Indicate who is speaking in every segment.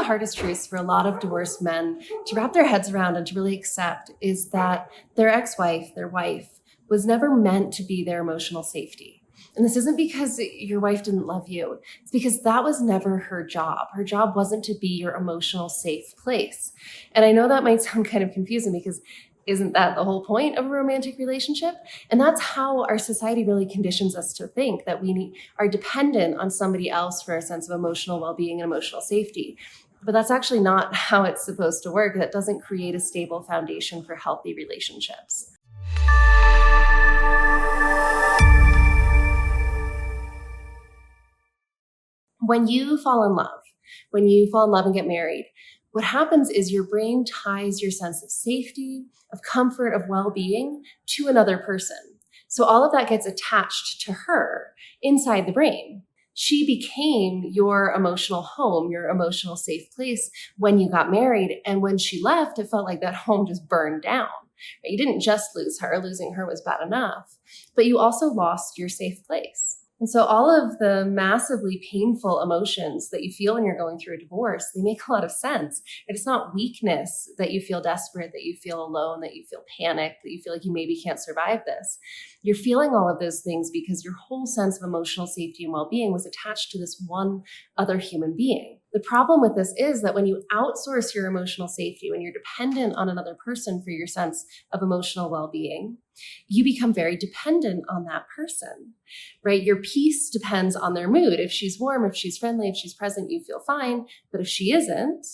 Speaker 1: hardest truths for a lot of divorced men to wrap their heads around and to really accept is that their ex-wife, their wife, was never meant to be their emotional safety. And this isn't because your wife didn't love you. It's because that was never her job. Her job wasn't to be your emotional safe place. And I know that might sound kind of confusing because isn't that the whole point of a romantic relationship? And that's how our society really conditions us to think, that we are dependent on somebody else for a sense of emotional well-being and emotional safety. But that's actually not how it's supposed to work. That doesn't create a stable foundation for healthy relationships. When you fall in love and get married, what happens is your brain ties your sense of safety, of comfort, of well-being to another person. So all of that gets attached to her inside the brain. She became your emotional home, your emotional safe place when you got married. And when she left, it felt like that home just burned down. You didn't just lose her. Losing her was bad enough, but you also lost your safe place. And so all of the massively painful emotions that you feel when you're going through a divorce, they make a lot of sense. It's not weakness that you feel desperate, that you feel alone, that you feel panicked, that you feel like you maybe can't survive this. You're feeling all of those things because your whole sense of emotional safety and well-being was attached to this one other human being. The problem with this is that when you outsource your emotional safety, when you're dependent on another person for your sense of emotional well-being, you become very dependent on that person, right? Your peace depends on their mood. If she's warm, if she's friendly, if she's present, you feel fine. But if she isn't,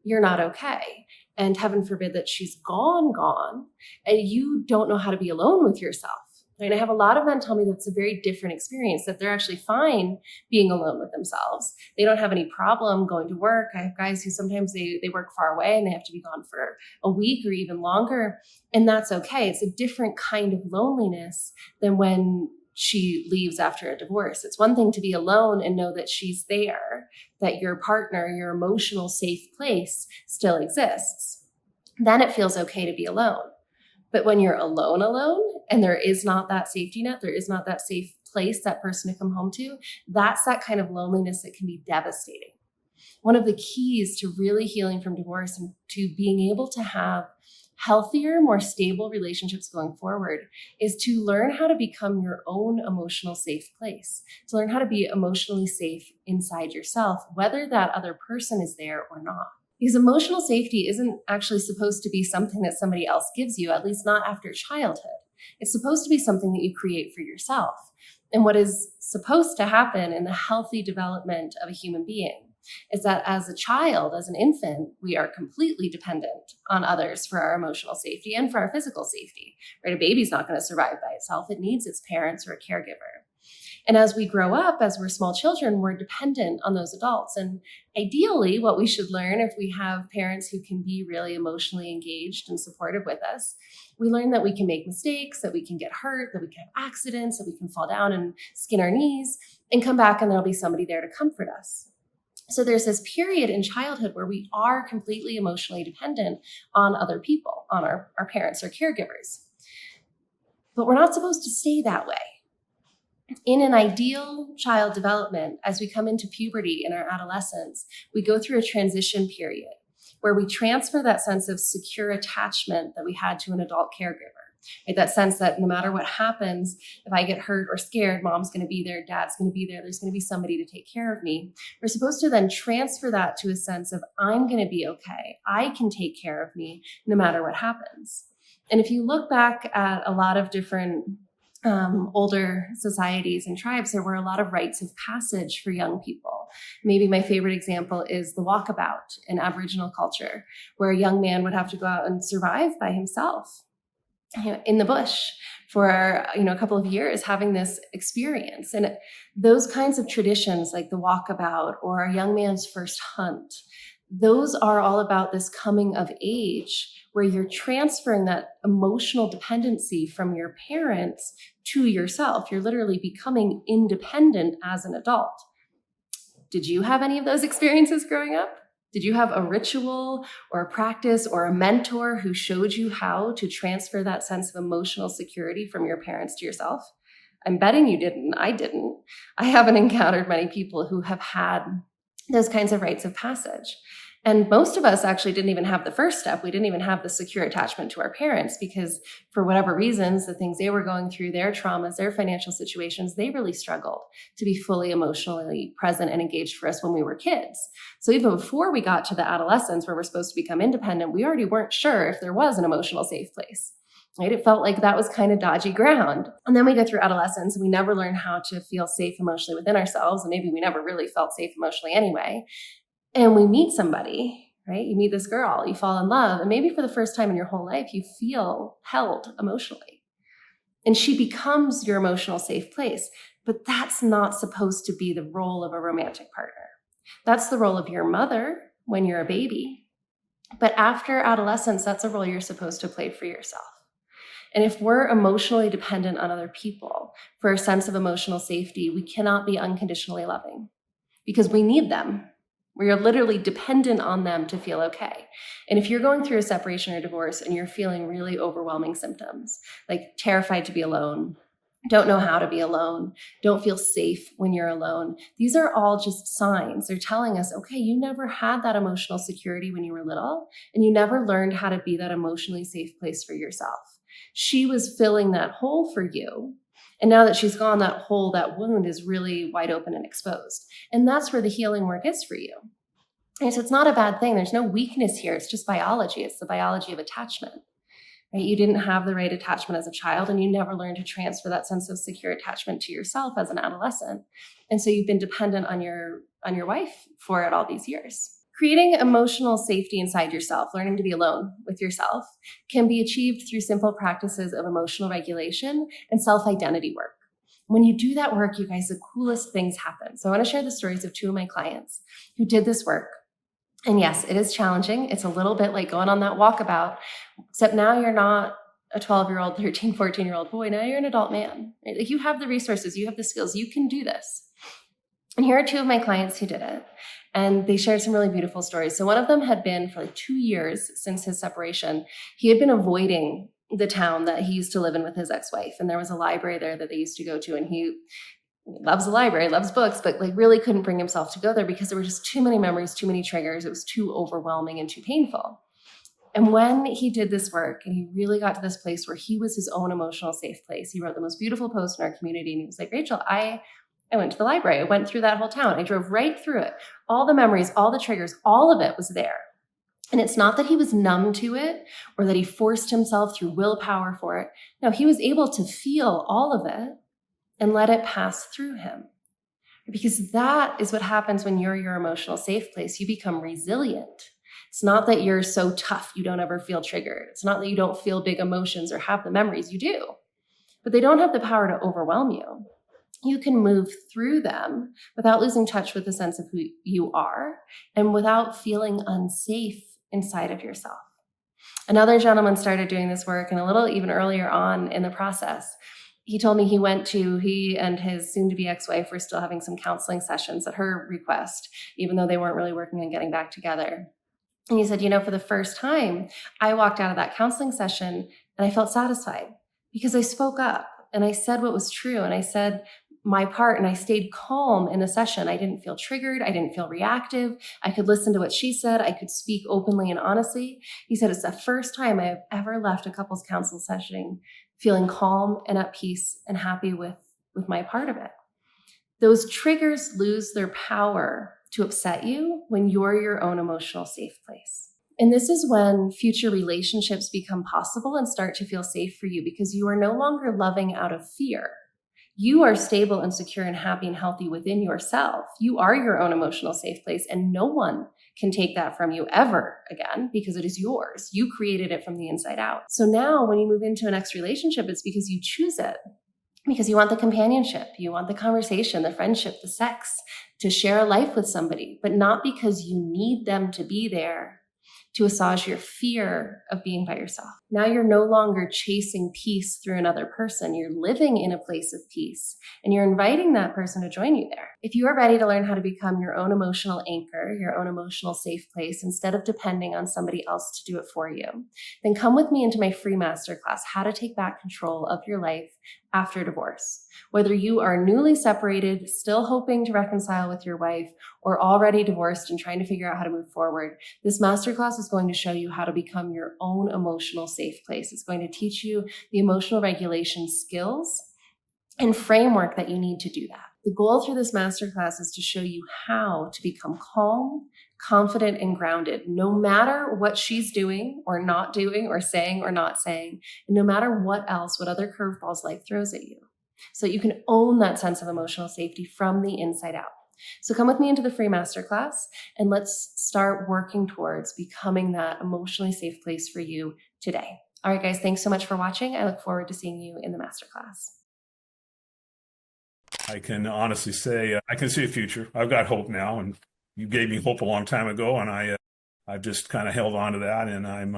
Speaker 1: you're not okay. And heaven forbid that she's gone, and you don't know how to be alone with yourself. And I have a lot of men tell me that's a very different experience, that they're actually fine being alone with themselves. They don't have any problem going to work. I have guys who sometimes they work far away and they have to be gone for a week or even longer. And that's okay. It's a different kind of loneliness than when she leaves after a divorce. It's one thing to be alone and know that she's there, that your partner, your emotional safe place still exists. Then it feels okay to be alone. But when you're alone, and there is not that safety net, there is not that safe place, that person to come home to, that's that kind of loneliness that can be devastating. One of the keys to really healing from divorce and to being able to have healthier, more stable relationships going forward is to learn how to become your own emotional safe place, to learn how to be emotionally safe inside yourself, whether that other person is there or not. Because emotional safety isn't actually supposed to be something that somebody else gives you, at least not after childhood. It's supposed to be something that you create for yourself. And what is supposed to happen in the healthy development of a human being is that as a child, as an infant, we are completely dependent on others for our emotional safety and for our physical safety, right? A baby's not going to survive by itself. It needs its parents or a caregiver. And as we grow up, as we're small children, we're dependent on those adults. And ideally, what we should learn if we have parents who can be really emotionally engaged and supportive with us, we learn that we can make mistakes, that we can get hurt, that we can have accidents, that we can fall down and skin our knees and come back and there'll be somebody there to comfort us. So there's this period in childhood where we are completely emotionally dependent on other people, on our parents or caregivers. But we're not supposed to stay that way. In an ideal child development, as we come into puberty in our adolescence, we go through a transition period where we transfer that sense of secure attachment that we had to an adult caregiver. Right? That sense that no matter what happens, if I get hurt or scared, mom's going to be there, dad's going to be there, there's going to be somebody to take care of me. We're supposed to then transfer that to a sense of I'm going to be okay. I can take care of me no matter what happens. And if you look back at a lot of different older societies and tribes, there were a lot of rites of passage for young people. Maybe my favorite example is the walkabout in Aboriginal culture, where a young man would have to go out and survive by himself in the bush for a couple of years, having this experience. And those kinds of traditions, like the walkabout or a young man's first hunt, those are all about this coming of age where you're transferring that emotional dependency from your parents to yourself. You're literally becoming independent as an adult. Did you have any of those experiences growing up? Did you have a ritual or a practice or a mentor who showed you how to transfer that sense of emotional security from your parents to yourself? I'm betting you didn't. I didn't. I haven't encountered many people who have had those kinds of rites of passage. And most of us actually didn't even have the first step. We didn't even have the secure attachment to our parents because for whatever reasons, the things they were going through, their traumas, their financial situations, they really struggled to be fully emotionally present and engaged for us when we were kids. So even before we got to the adolescence where we're supposed to become independent, we already weren't sure if there was an emotional safe place. Right? It felt like that was kind of dodgy ground. And then we go through adolescence and we never learn how to feel safe emotionally within ourselves. And maybe we never really felt safe emotionally anyway. And we meet somebody, right? You meet this girl, you fall in love, and maybe for the first time in your whole life, you feel held emotionally. And she becomes your emotional safe place. But that's not supposed to be the role of a romantic partner. That's the role of your mother when you're a baby. But after adolescence, that's a role you're supposed to play for yourself. And if we're emotionally dependent on other people for a sense of emotional safety, we cannot be unconditionally loving because we need them. We are literally dependent on them to feel okay. And if you're going through a separation or divorce and you're feeling really overwhelming symptoms, like terrified to be alone, don't know how to be alone, don't feel safe when you're alone, these are all just signs. They're telling us, okay, you never had that emotional security when you were little, and you never learned how to be that emotionally safe place for yourself. She was filling that hole for you. And now that she's gone, that hole, that wound is really wide open and exposed. And that's where the healing work is for you. And so it's not a bad thing. There's no weakness here. It's just biology. It's the biology of attachment. Right? You didn't have the right attachment as a child, and you never learned to transfer that sense of secure attachment to yourself as an adolescent. And so you've been dependent on your wife for it all these years. Creating emotional safety inside yourself, learning to be alone with yourself, can be achieved through simple practices of emotional regulation and self-identity work. When you do that work, you guys, the coolest things happen. So I want to share the stories of two of my clients who did this work. And yes, it is challenging. It's a little bit like going on that walkabout, except now you're not a 12-year-old, 13, 14-year-old boy. Now you're an adult man. Right? Like you have the resources, you have the skills, you can do this. And here are two of my clients who did it. And they shared some really beautiful stories. So one of them had been for like 2 years since his separation. He had been avoiding the town that he used to live in with his ex-wife. And there was a library there that they used to go to. And he loves the library, loves books, but like really couldn't bring himself to go there because there were just too many memories, too many triggers. It was too overwhelming and too painful. And when he did this work and he really got to this place where he was his own emotional safe place, he wrote the most beautiful post in our community. And he was like, Rachel, I went to the library. I went through that whole town. I drove right through it. All the memories, all the triggers, all of it was there. And it's not that he was numb to it or that he forced himself through willpower for it. No, he was able to feel all of it and let it pass through him. Because that is what happens when you're your emotional safe place. You become resilient. It's not that you're so tough you don't ever feel triggered. It's not that you don't feel big emotions or have the memories. You do. But they don't have the power to overwhelm you. You can move through them without losing touch with the sense of who you are and without feeling unsafe inside of yourself. Another gentleman started doing this work, and a little even earlier on in the process, he told me he and his soon-to-be ex-wife were still having some counseling sessions at her request, even though they weren't really working on getting back together. And he said, for the first time, I walked out of that counseling session and I felt satisfied because I spoke up and I said what was true and I said my part and I stayed calm in the session. I didn't feel triggered. I didn't feel reactive. I could listen to what she said. I could speak openly and honestly. He said, it's the first time I've ever left a couples counsel session feeling calm and at peace and happy with my part of it. Those triggers lose their power to upset you when you're your own emotional safe place. And this is when future relationships become possible and start to feel safe for you because you are no longer loving out of fear. You are stable and secure and happy and healthy within yourself. You are your own emotional safe place, and no one can take that from you ever again because it is yours. You created it from the inside out. So now when you move into an next relationship, it's because you choose it, because you want the companionship, you want the conversation, the friendship, the sex, to share a life with somebody, but not because you need them to be there to assuage your fear of being by yourself. Now you're no longer chasing peace through another person. You're living in a place of peace, and you're inviting that person to join you there. If you are ready to learn how to become your own emotional anchor, your own emotional safe place, instead of depending on somebody else to do it for you, then come with me into my free masterclass, How to Take Back Control of Your Life after divorce. Whether you are newly separated, still hoping to reconcile with your wife, or already divorced and trying to figure out how to move forward, this masterclass is going to show you how to become your own emotional safe place. It's going to teach you the emotional regulation skills and framework that you need to do that. The goal through this masterclass is to show you how to become calm, confident, and grounded, no matter what she's doing or not doing or saying or not saying, and no matter what other curveballs life throws at you, so that you can own that sense of emotional safety from the inside out. So come with me into the free masterclass, and let's start working towards becoming that emotionally safe place for you today. All right, guys, thanks so much for watching. I look forward to seeing you in the masterclass.
Speaker 2: I can honestly say I can see a future. I've got hope now, and you gave me hope a long time ago, and I've just kind of held on to that, and I'm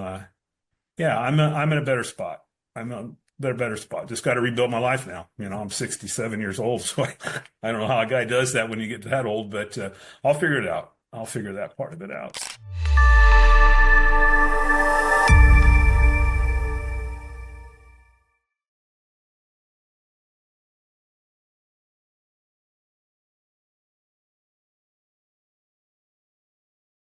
Speaker 2: in a better spot. I'm in a better spot. Just got to rebuild my life now. I'm 67 years old, so I don't know how a guy does that when you get that old, but I'll figure it out. I'll figure that part of it out.